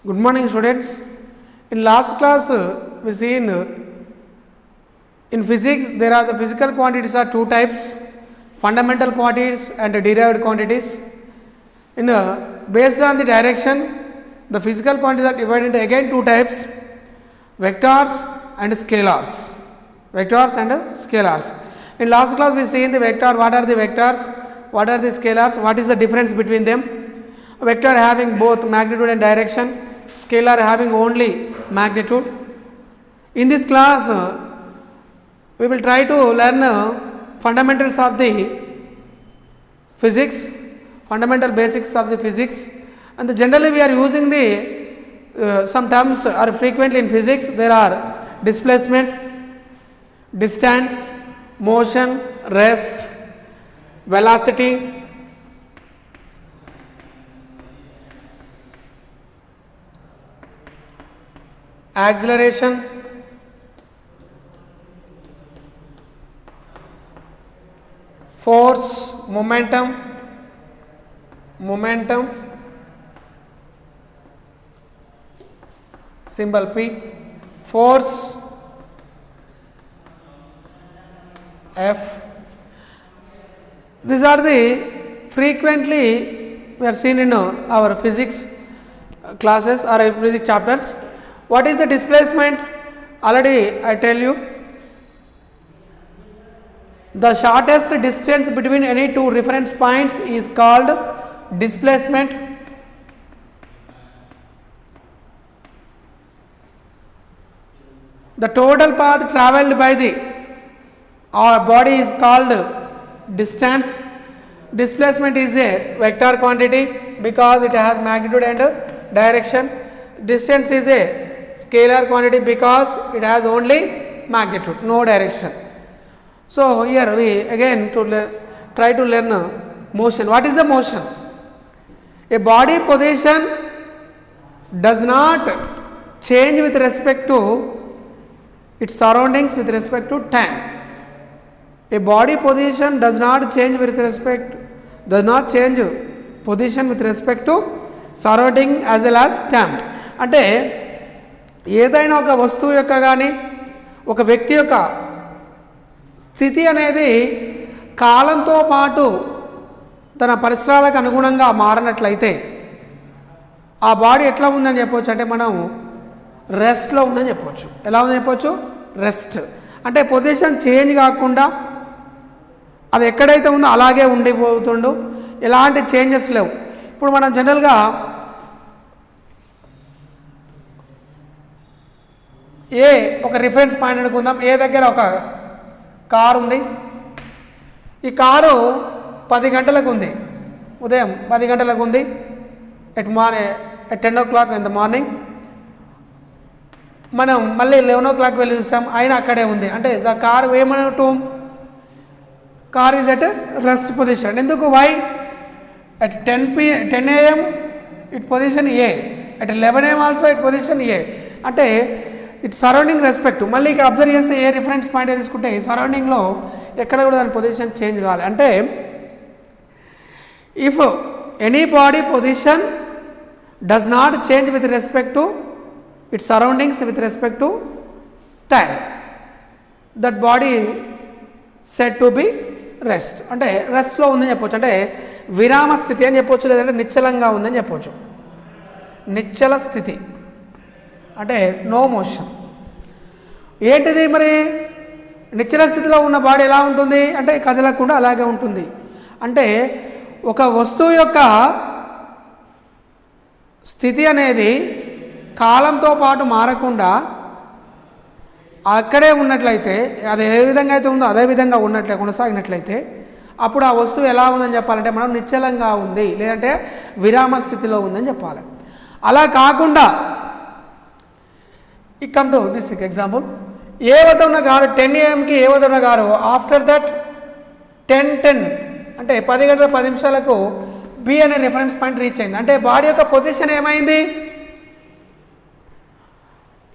Good morning, students. In last class, we seen in physics there are the physical quantities are two types: fundamental quantities and derived quantities. In based on the direction, the physical quantities are divided into again two types: vectors and scalars. Vectors and scalars. In last class, we seen the vector. What are the vectors? What are the scalars? What is the difference between them? A vector having both magnitude and direction, scalar having only magnitude. In this class, we will try to learn fundamentals of the physics, fundamental basics of the physics, and generally we are using the some terms are frequently in physics. There are displacement, distance, motion, rest, velocity, acceleration, force, momentum, symbol P, force, F. These are the frequently we are seen in our physics classes or physics chapters. What is the displacement? Already I tell you, the shortest distance between any two reference points is called displacement. The total path travelled by our body is called distance. Displacement is a vector quantity because it has magnitude and direction. Distance is a scalar quantity because it has only magnitude, no direction. So here we again try to learn motion. What is the motion? A body position does not change with respect to its surroundings with respect to time. A body position does not change position with respect to surrounding as well as time. అంటే ఏదైనా ఒక వస్తువు యొక్క కానీ ఒక వ్యక్తి యొక్క స్థితి అనేది కాలంతో పాటు తన పరిసరాలకు అనుగుణంగా మారినట్లయితే ఆ బాడీ ఎట్లా ఉందని చెప్పవచ్చు అంటే మనం రెస్ట్లో ఉందని చెప్పవచ్చు. ఎలా ఉందని చెప్పవచ్చు? రెస్ట్. అంటే పొజిషన్ చేంజ్ కాకుండా అది ఎక్కడైతే ఉందో అలాగే ఉండిపోతుండు, ఎలాంటి చేంజెస్ లేవు. ఇప్పుడు మనం జనరల్గా ఒక రిఫరెన్స్ పాయింట్ అనుకుందాం. ఏ దగ్గర ఒక కారు ఉంది. ఈ కారు 10 గంటలకు ఉంది, ఉదయం 10 గంటలకు ఉంది. At 10 o'clock in the morning. మనం మళ్ళీ 11 o'clock వెళ్ళి చూసాం, అయినా అక్కడే ఉంది. అంటే ద కార్ ఏమన్నట్టు? Car is at rest position. ఎందుకు? Why? At 10 AM it position A, at 11 AM also it position A. అంటే ఇట్ సరౌండింగ్ రెస్పెక్ట్. మళ్ళీ ఇక్కడ అబ్జర్వ్ చేస్తే ఏ రిఫరెన్స్ పాయింట్ తీసుకుంటే సరౌండింగ్లో ఎక్కడ కూడా దాని పొజిషన్ చేంజ్ కావాలి. అంటే if any body position does not change with respect to it's surroundings with respect to time, that body set to be rest. అంటే రెస్ట్లో ఉందని చెప్పవచ్చు, అంటే విరామ స్థితి అని చెప్పవచ్చు, లేదంటే నిశ్చలంగా ఉందని చెప్పవచ్చు. నిశ్చల స్థితి అంటే నో మోషన్. ఏంటిది మరి? నిశ్చల స్థితిలో ఉన్న బాడీ ఎలా ఉంటుంది అంటే కదలకుండా అలాగే ఉంటుంది. అంటే ఒక వస్తువు యొక్క స్థితి అనేది కాలంతో పాటు మారకుండా అక్కడే ఉన్నట్లయితే, అది ఏ విధంగా అయితే ఉందో అదే విధంగా కొనసాగినట్లయితే అప్పుడు ఆ వస్తువు ఎలా ఉందని చెప్పాలంటే మనం నిశ్చలంగా ఉంది, లేదంటే విరామ స్థితిలో ఉందని చెప్పాలి. అలా కాకుండా కమ్ టు దిస్ ఎగ్జాంపుల్. ఏ వద్ద ఉన్న కారు 10 AM ఏ వద్ద ఉన్న కారు ఆఫ్టర్ దట్ 10:10 అంటే 10 గంటల 10 నిమిషాలకు బి అనే రిఫరెన్స్ పాయింట్ రీచ్ అయింది. అంటే బాడీ యొక్క పొజిషన్ ఏమైంది?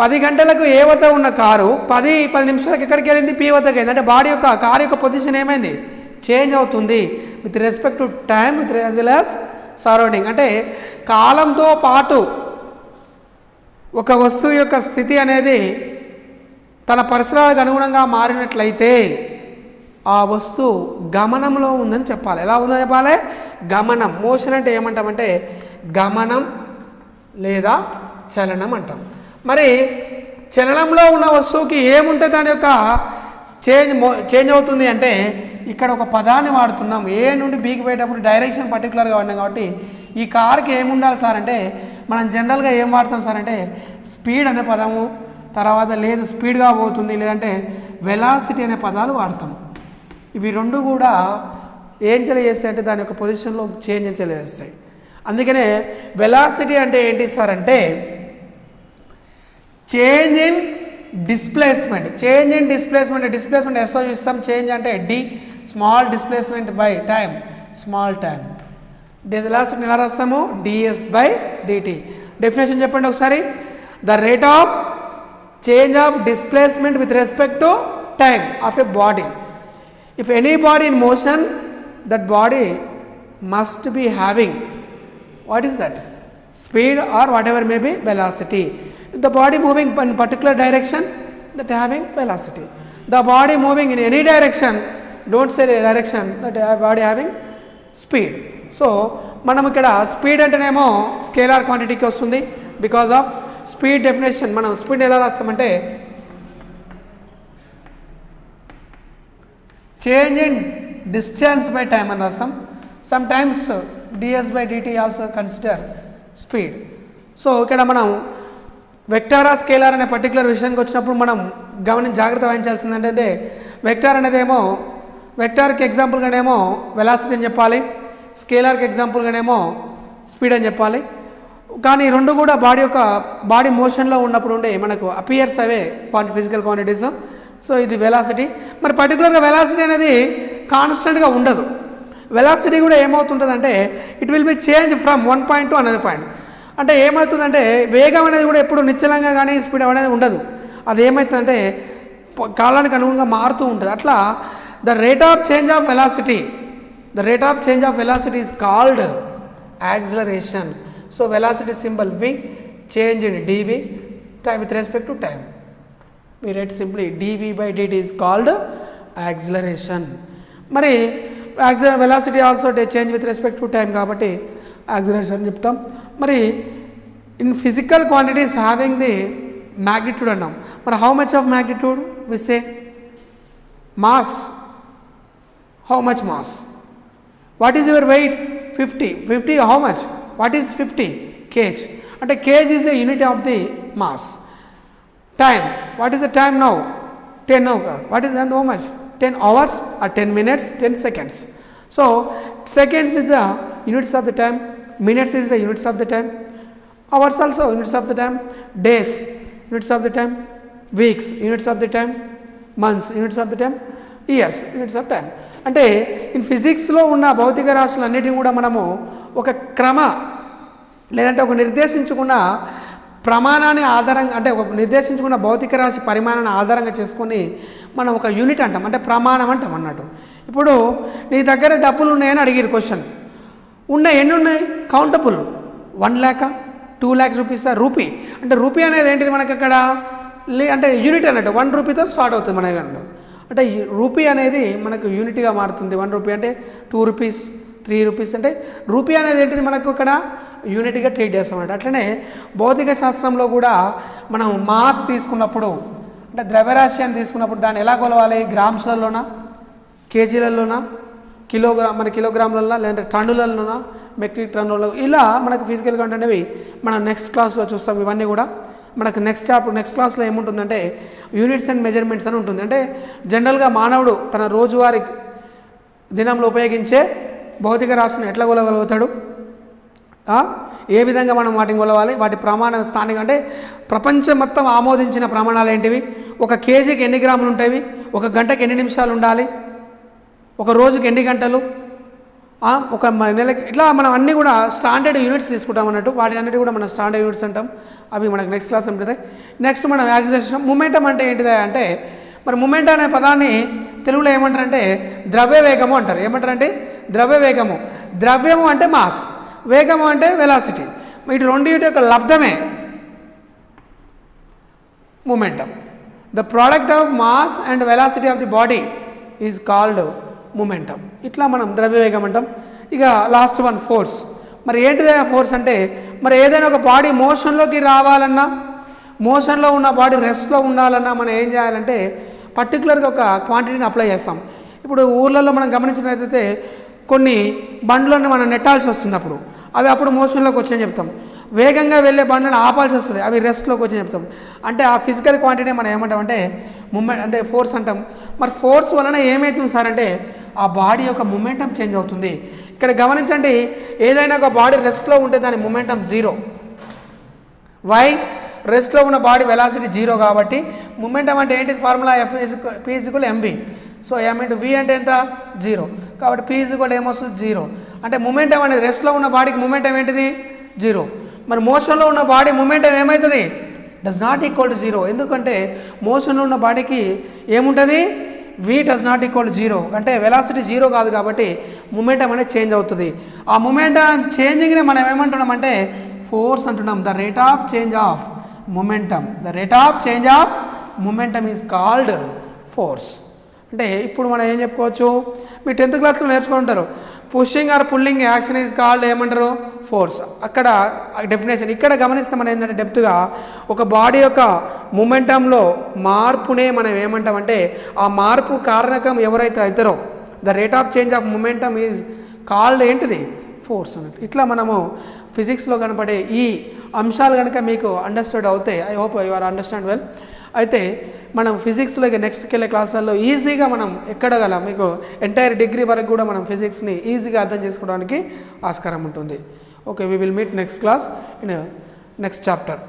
10 గంటలకు ఏ వద్ద ఉన్న కారు 10 నిమిషాలకు ఎక్కడికి వెళ్ళింది? పి వద్దకు వెళ్ళింది. అంటే బాడీ యొక్క కారు యొక్క పొజిషన్ ఏమైంది? చేంజ్ అవుతుంది with respect to time with as well as surrounding. అంటే కాలంతో పాటు ఒక వస్తువు యొక్క స్థితి అనేది తన పరిసరాలకు అనుగుణంగా మారినట్లయితే ఆ వస్తువు గమనంలో ఉందని చెప్పాలి. ఎలా ఉందని చెప్పాలి? గమనం. మోషన్ అంటే ఏమంటామంటే గమనం లేదా చలనం అంటాం. మరి చలనంలో ఉన్న వస్తువుకి ఏముంటే దాని యొక్క చేంజ్ అవుతుంది అంటే ఇక్కడ ఒక పదాన్ని వాడుతున్నాం. ఏ నుండి బీకి పోయేటప్పుడు డైరెక్షన్ పర్టికులర్గా ఉన్నాం కాబట్టి ఈ కార్కి ఏముండాలి సార్ అంటే మనం జనరల్గా ఏం వాడతాం సార్ అంటే స్పీడ్ అనే పదము, తర్వాత లేదు స్పీడ్గా పోతుంది, లేదంటే వెలాసిటీ అనే పదాలు వాడతాం. ఇవి రెండు కూడా ఏం తెలియజేస్తాయి అంటే దాని యొక్క పొజిషన్లో చేంజ్ తెలియజేస్తాయి. అందుకనే వెలాసిటీ అంటే ఏంటి సార్ అంటే change in displacement. Change in displacement ఎస్తో చూస్తాం. చేంజ్ అంటే D, small displacement by time, small time. Velocity ఎలా రాస్తాము? DS by DT. డెఫినేషన్ చెప్పండి ఒకసారి. The rate of change of displacement with respect to time of a body. If any body in motion, that body must be having, what is that? Speed or whatever may be velocity. If the body moving in particular direction, that having velocity. The body moving in any direction, don't say direction, that body having speed. So, మనం ఇక్కడ speed అంటేనేమో scalar క్వాంటిటీకి వస్తుంది. Because of speed definition మనం speed ఎలా రాస్తామంటే change in distance by time అని రాస్తాం. Some times DS by DT also consider speed. So ఇక్కడ మనం వెక్టార్ ఆ స్కేలార్ అనే పర్టికులర్ విషయానికి వచ్చినప్పుడు మనం జాగ్రత్త వహించాల్సింది ఏంటంటే వెక్టార్ అనేదేమో వెక్టార్కి ఎగ్జాంపుల్గానేమో వెలాసిటీ అని చెప్పాలి, స్కేలార్కి ఎగ్జాంపుల్గానేమో స్పీడ్ అని చెప్పాలి. కానీ రెండు కూడా బాడీ మోషన్లో ఉన్నప్పుడు ఉండే మనకు అపియర్స్ అవే ఫిజికల్ క్వాంటిటీస్. సో ఇది వెలాసిటీ. మరి పర్టికులర్గా వెలాసిటీ అనేది కాన్స్టెంట్గా ఉండదు. వెలాసిటీ కూడా ఏమవుతుంటుందంటే it will be change from one point to another point. అంటే ఏమవుతుందంటే వేగం అనేది కూడా ఎప్పుడు నిశ్చలంగా కానీ స్పీడ్ అనేది ఉండదు. అది ఏమవుతుందంటే కాలానికి అనుగుణంగా మారుతూ ఉంటుంది. అట్లా the rate of change of velocity is called acceleration. So velocity symbol V, change in DV time with respect to time. We write simply dv by dt is called acceleration. మరి velocity also change with respect to time కాబట్టి acceleration చెప్తాం. మరి in physical quantities having the magnitude అన్నాం. మరి how much of magnitude we say? Mass. How much mass? What is your weight? 50 how much? What is 50 kg? అంటే kg is a unit of the mass. Time. What is the time now? 10 now. What is how much? 10 hours or 10 minutes, 10 seconds. So, seconds is the units of the time. Minutes is the units of the time. Hours also units of the time. Days, units of the time. Weeks, units of the time. Months, units of the time. Years, units of time. అంటే in ఫిజిక్స్లో ఉన్న భౌతిక రాశులన్నిటిని కూడా మనము ఒక క్రమ లేదంటే ఒక నిర్దేశించుకున్న ప్రమాణాన్ని ఆధారంగా అంటే ఒక నిర్దేశించుకున్న భౌతిక రాశి పరిమాణాన్ని ఆధారంగా చేసుకొని మనం ఒక యూనిట్ అంటాం, అంటే ప్రమాణం అంటాం అన్నట్టు. ఇప్పుడు నీ దగ్గర డబ్బులు ఉన్నాయని అడిగారు క్వశ్చన్. ఎన్ని ఉన్నాయి? Countable. 1 lakh, 2 lakhs rupees, rupee. అంటే రూపీ అనేది ఏంటిది మనకి అక్కడ అంటే యూనిట్ అన్నట్టు. 1 రూపీతో స్టార్ట్ అవుతుంది మన అంటే రూపీ అనేది మనకు యూనిట్గా మారుతుంది. 1 రూపీ అంటే 2 rupees, 3 rupees. అంటే రూపీ అనేది ఏంటిది మనకు ఇక్కడ యూనిట్గా ట్రీట్ చేస్తామన్నమాట. అట్లనే భౌతిక శాస్త్రంలో కూడా మనం మాస్ తీసుకున్నప్పుడు అంటే ద్రవ్యరాశి అని తీసుకున్నప్పుడు దాన్ని ఎలా కొలవాలి? గ్రామ్స్లలోనా, కేజీలలోనా, కిలోగ్రాములలో, లేదంటే టన్నులలోనా, మెట్రిక్ టన్నులలో, ఇలా మనకు ఫిజికల్ కంటెంట్ అనేవి మనం నెక్స్ట్ క్లాస్లో చూస్తాం. ఇవన్నీ కూడా మనకు నెక్స్ట్ క్లాస్లో ఏముంటుందంటే యూనిట్స్ అండ్ మెజర్మెంట్స్ అని ఉంటుంది. అంటే జనరల్గా మానవుడు తన రోజువారీ దినంలో ఉపయోగించే భౌతిక రాశిని ఎట్లా కొలగలుగుతాడు, ఏ విధంగా మనం వాటిని కొలవాలి, వాటి ప్రమాణ స్థానిక అంటే ప్రపంచం మొత్తం ఆమోదించిన ప్రమాణాలు ఏంటివి, ఒక కేజీకి ఎన్ని గ్రాములు ఉంటాయి, ఒక గంటకి ఎన్ని నిమిషాలు ఉండాలి, ఒక రోజుకి ఎన్ని గంటలు, ఒక నెలకి, ఇట్లా మనం అన్నీ కూడా స్టాండర్డ్ యూనిట్స్ తీసుకుంటాం అన్నట్టు. వాటిని అన్నిటి కూడా మనం స్టాండర్డ్ యూనిట్స్ అంటాం. అవి మనకు నెక్స్ట్ క్లాస్ ఉంటుంది. నెక్స్ట్ మనం యాక్సిలరేషన్. మొమెంటం అంటే ఏంటిదా అంటే మరి మొమెంటం అనే పదాన్ని తెలుగులో ఏమంటారంటే ద్రవ్య వేగము అంటారు. ఏమంటారంటే ద్రవ్య వేగము. ద్రవ్యము అంటే మాస్, వేగము అంటే వెలాసిటీ. వీటి రెండింటి యొక్క లబ్ధమే momentum. The product of mass and velocity of the body is called momentum. ఇట్లా మనం ద్రవ్యవేగం అంటాం. ఇక లాస్ట్ వన్ ఫోర్స్. మరి ఏంటిదే ఫోర్స్ అంటే, మరి ఏదైనా ఒక బాడీ మోషన్లోకి రావాలన్నా, మోషన్లో ఉన్న బాడీ రెస్ట్లో ఉండాలన్నా మనం ఏం చేయాలంటే పర్టికులర్గా ఒక క్వాంటిటీని అప్లై చేస్తాం. ఇప్పుడు ఊర్లలో మనం గమనించినట్లయితే కొన్ని బండ్లను మనం నెట్టాల్సి వస్తుంది, అప్పుడు మోషన్లోకి వచ్చని చెప్తాం. వేగంగా వెళ్ళే బండ్లను ఆపాల్సి వస్తుంది, అవి రెస్ట్లోకి వచ్చని చెప్తాం. అంటే ఆ ఫిజికల్ క్వాంటిటీ మనం ఏమంటామంటే మూమెంట్ అంటే ఫోర్స్ అంటాం. మరి ఫోర్స్ వలన ఏమవుతుంది సార్ అంటే ఆ బాడీ యొక్క మూమెంటం చేంజ్ అవుతుంది. ఇక్కడ గమనించండి, ఏదైనా ఒక బాడీ రెస్ట్లో ఉంటే దాని మూమెంటం జీరో. వై? రెస్ట్లో ఉన్న బాడీ వెలాసిటీ జీరో కాబట్టి మూమెంటం అంటే ఏంటి? Formula P = mv. So m × v అంటే ఎంత? జీరో. కాబట్టి P = ఏమొస్తుంది? జీరో. అంటే మూమెంటం అనేది రెస్ట్లో ఉన్న బాడీకి మూమెంటం ఏంటిది? జీరో. మరి మోషన్లో ఉన్న బాడీ మూమెంటం ఏమవుతుంది? Does not equal to zero. ఎందుకంటే మోషన్లో ఉన్న బాడీకి ఏముంటుంది? v does not equal to zero. అంటే వెలాసిటీ జీరో కాదు కాబట్టి మూమెంటం అనేది చేంజ్ అవుతుంది. ఆ మూమెంటం చేంజింగ్ని మనం ఏమంటున్నామంటే ఫోర్స్ అంటున్నాం. The rate of change of momentum. The rate of change of momentum is called force. అంటే ఇప్పుడు మనం ఏం చెప్పుకోవచ్చు, మీ 10th క్లాస్లో నేర్చుకుంటారు, pushing or pulling action is called ఏమంటారు? ఫోర్స్. అక్కడ డెఫినేషన్. ఇక్కడ గమనిస్తాం మనం ఏంటంటే డెప్త్గా ఒక బాడీ యొక్క మూమెంటంలో మార్పునే మనం ఏమంటామంటే ఆ మార్పు కారణకం ఎవరైతే అవుతారో the rate of change of momentum is called ఏంటిది? ఫోర్స్ అన్నట్టు. ఇట్లా మనము ఫిజిక్స్లో కనపడే ఈ అంశాలు కనుక మీకు అండర్స్టాండ్ అవుతాయి. I hope you are understand well. అయితే మనం ఫిజిక్స్లో ఇక నెక్స్ట్కి వెళ్ళే క్లాసులలో ఈజీగా మనం ఎక్కడగలం మీకు ఎంటైర్ డిగ్రీ వరకు కూడా మనం ఫిజిక్స్ని ఈజీగా అర్థం చేసుకోవడానికి ఆస్కారం ఉంటుంది. Okay, we will meet next class in next chapter.